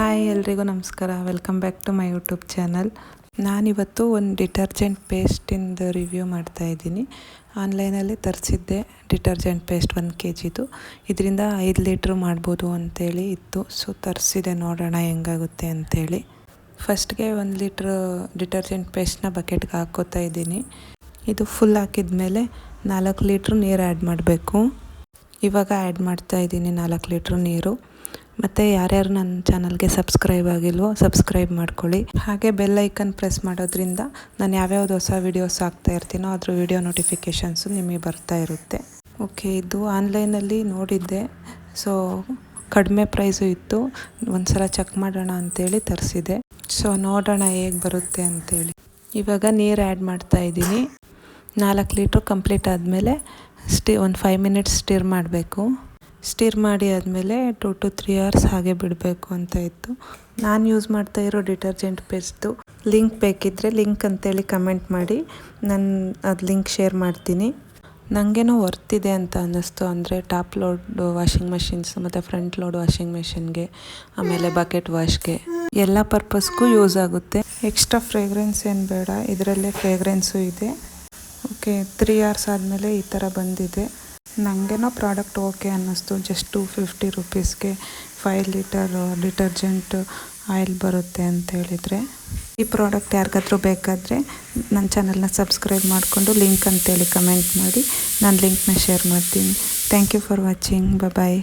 Hi ಎಲ್ರಿಗೂ ನಮಸ್ಕಾರ. Welcome back to my YouTube channel. ನಾನಿವತ್ತು ಒಂದು ಡಿಟರ್ಜೆಂಟ್ ಪೇಸ್ಟಿಂದು ರಿವ್ಯೂ ಮಾಡ್ತಾಯಿದ್ದೀನಿ. ಆನ್ಲೈನಲ್ಲಿ ತರಿಸಿದ್ದೆ ಡಿಟರ್ಜೆಂಟ್ ಪೇಸ್ಟ್ 1 kgದು. ಇದರಿಂದ 5 ಲೀಟ್ರ್ ಮಾಡ್ಬೋದು ಅಂತೇಳಿ ಇತ್ತು. ಸೊ ತರಿಸಿದೆ, ನೋಡೋಣ ಹೆಂಗಾಗುತ್ತೆ ಅಂಥೇಳಿ. ಫಸ್ಟ್ಗೆ 1 ಲೀಟ್ರ್ ಡಿಟರ್ಜೆಂಟ್ ಪೇಸ್ಟ್ನ ಬಕೆಟ್ಗೆ ಹಾಕ್ಕೋತಾ ಇದ್ದೀನಿ. ಇದು ಫುಲ್ ಹಾಕಿದ್ಮೇಲೆ 4 ಲೀಟ್ರ್ ನೀರು ಆ್ಯಡ್ ಮಾಡಬೇಕು. ಇವಾಗ ಆ್ಯಡ್ ಮಾಡ್ತಾಯಿದ್ದೀನಿ 4 ಲೀಟ್ರ್ ನೀರು. ಮತ್ತು ಯಾರ್ಯಾರು ನನ್ನ ಚಾನಲ್ಗೆ ಸಬ್ಸ್ಕ್ರೈಬ್ ಆಗಿಲ್ವೋ ಸಬ್ಸ್ಕ್ರೈಬ್ ಮಾಡ್ಕೊಳ್ಳಿ. ಹಾಗೆ ಬೆಲ್ ಐಕನ್ ಪ್ರೆಸ್ ಮಾಡೋದ್ರಿಂದ ನಾನು ಯಾವ್ಯಾವ್ದು ಹೊಸ ವೀಡಿಯೋಸ್ ಹಾಕ್ತಾ ಇರ್ತೀನೋ ಅದ್ರ ವೀಡಿಯೋ ನೋಟಿಫಿಕೇಷನ್ಸು ನಿಮಗೆ ಬರ್ತಾ ಇರುತ್ತೆ. ಓಕೆ, ಇದು ಆನ್ಲೈನಲ್ಲಿ ನೋಡಿದ್ದೆ. ಸೊ ಕಡಿಮೆ ಪ್ರೈಸು ಇತ್ತು. ಒಂದು ಸಲ ಚೆಕ್ ಮಾಡೋಣ ಅಂಥೇಳಿ ತರಿಸಿದೆ. ಸೊ ನೋಡೋಣ ಹೇಗೆ ಬರುತ್ತೆ ಅಂಥೇಳಿ. ಇವಾಗ ನೀರು ಆ್ಯಡ್ ಮಾಡ್ತಾಯಿದ್ದೀನಿ. 4 ಲೀಟ್ರ್ ಕಂಪ್ಲೀಟ್ ಆದಮೇಲೆ ಒಂದು 5 ಮಿನಿಟ್ಸ್ ಸ್ಟಿರ್ ಮಾಡಬೇಕು. ಸ್ಟಿರ್ ಮಾಡಿ ಆದಮೇಲೆ 2 to 3 hours ಹಾಗೆ ಬಿಡಬೇಕು ಅಂತ ಇತ್ತು. ನಾನು ಯೂಸ್ ಮಾಡ್ತಾ ಇರೋ ಡಿಟರ್ಜೆಂಟ್ ಪೇಸ್ಟ್ದು ಲಿಂಕ್ ಬೇಕಿದ್ದರೆ ಲಿಂಕ್ ಅಂತೇಳಿ ಕಮೆಂಟ್ ಮಾಡಿ, ನಾನು ಅದು ಲಿಂಕ್ ಶೇರ್ ಮಾಡ್ತೀನಿ. ನನಗೇನೋ ವರ್ತಿದೆ ಅಂತ ಅನ್ನಿಸ್ತು. ಅಂದರೆ ಟಾಪ್ ಲೋಡ್ ವಾಷಿಂಗ್ ಮೆಷಿನ್ಸ್ ಮತ್ತು ಫ್ರಂಟ್ ಲೋಡ್ ವಾಷಿಂಗ್ ಮೆಷಿನ್ಗೆ, ಆಮೇಲೆ ಬಕೆಟ್ ವಾಶ್ಗೆ ಎಲ್ಲ ಪರ್ಪಸ್ಗೂ ಯೂಸ್ ಆಗುತ್ತೆ. ಎಕ್ಸ್ಟ್ರಾ ಫ್ರೇಗ್ರೆನ್ಸ್ ಏನು ಬೇಡ, ಇದರಲ್ಲೇ ಫ್ರೇಗ್ರೆನ್ಸು ಇದೆ. ಓಕೆ, 3 hours ಆದಮೇಲೆ ಈ ಥರ ಬಂದಿದೆ. ನನಗೇನೋ ಪ್ರಾಡಕ್ಟ್ ಓಕೆ ಅನ್ನಿಸ್ತು. ಜಸ್ಟ್ 250 rupeesಗೆ 5 ಲೀಟರ್ ಡಿಟರ್ಜೆಂಟ್ ಆಯಿಲ್ ಬರುತ್ತೆ ಅಂತ ಹೇಳಿದರೆ. ಈ ಪ್ರಾಡಕ್ಟ್ ಯಾರಿಗಾದ್ರೂ ಬೇಕಾದರೆ ನನ್ನ ಚಾನಲ್ನ ಸಬ್ಸ್ಕ್ರೈಬ್ ಮಾಡಿಕೊಂಡು ಲಿಂಕ್ ಅಂತೇಳಿ ಕಮೆಂಟ್ ಮಾಡಿ, ನಾನು ಲಿಂಕ್ನ ಶೇರ್ ಮಾಡ್ತೀನಿ. Thank you for watching. Bye.